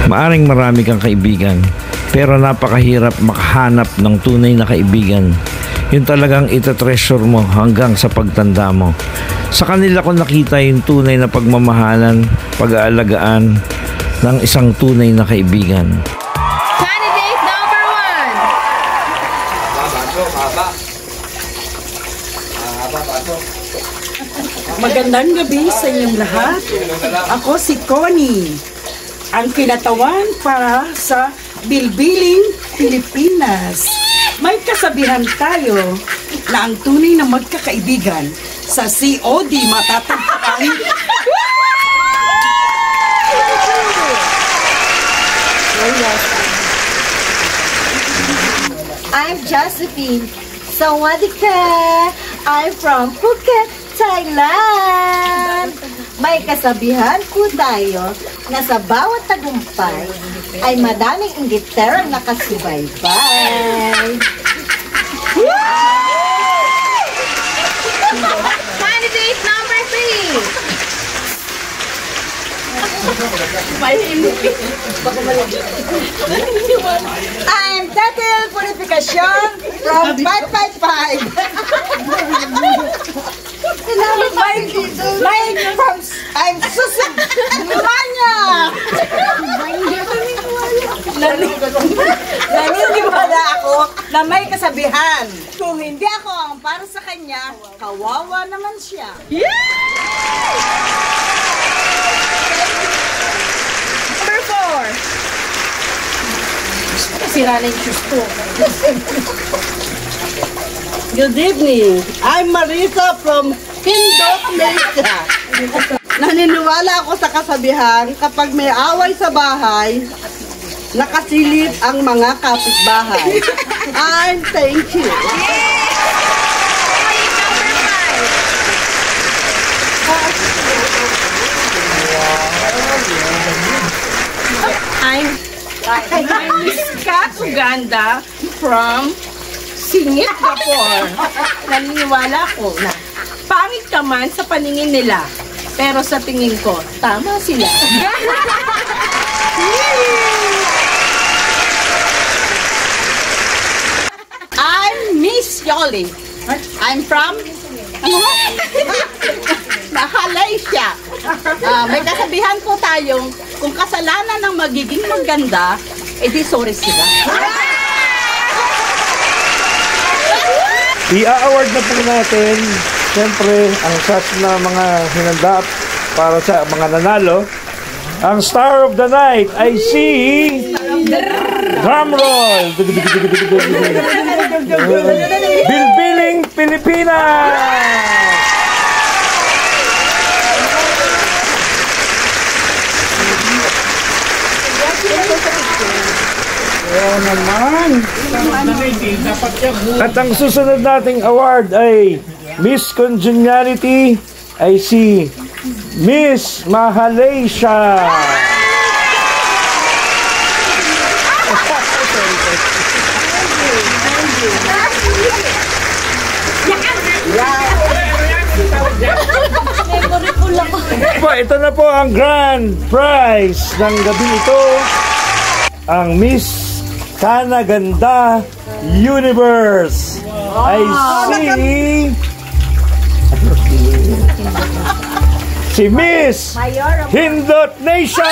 Maaring marami kang kaibigan, pero napakahirap makahanap ng tunay na kaibigan. Yun talagang itatreasure mo hanggang sa pagtanda mo. Sa kanila ko nakita yung tunay na pagmamahalan, pag-aalagaan ng isang tunay na kaibigan. Candidate number 1. Magandang gabi sa inyong lahat. Ako si Connie, ang kinatawan para sa Bilbiling Pilipinas. May kasabihan tayo na ang tunay na magkakaibigan sa COD matatagpuan. I'm Josephine. Sawadika! I'm from Phuket, Thailand. May kasabihan po tayo na sa bawat tagumpay ay madaming ingiterang nakasubaybay. Candidate number 3. I'm Tatil Purificacion from 555. I'm Susan Manya. Naniniwala ako na may kasabihan. Kung hindi ako ang para sa kanya, kawawa naman siya. Number 4. Sira na yung shoes ko. Good evening. I'm Marisa from Indonesia. Naniniwala ako sa kasabihan, kapag may away sa bahay, nakasilip ang mga kapitbahay. And thank you. I'm Miss Kat Uganda from Singapore. Naniniwala ko na pangit ka man sa paningin nila, pero sa tingin ko, tama sila. I'm Miss Yoli. I'm from Malaysia. May kasabihan po tayong kung kasalanan ng magiging maganda, edi sorry sila. I-award na po natin, siyempre, ang sas na mga hinanda para sa mga nanalo. Ang star of the night ay si... Drumroll! Bilbiling Pilipinas! Oo naman. At ang susunod nating award ay Miss Congeniality ay si Miss Malaysia. Ito na po ang grand prize ng gabi ito. Ang Miss Kanaganda Universe ay si Miss Hindot Nation.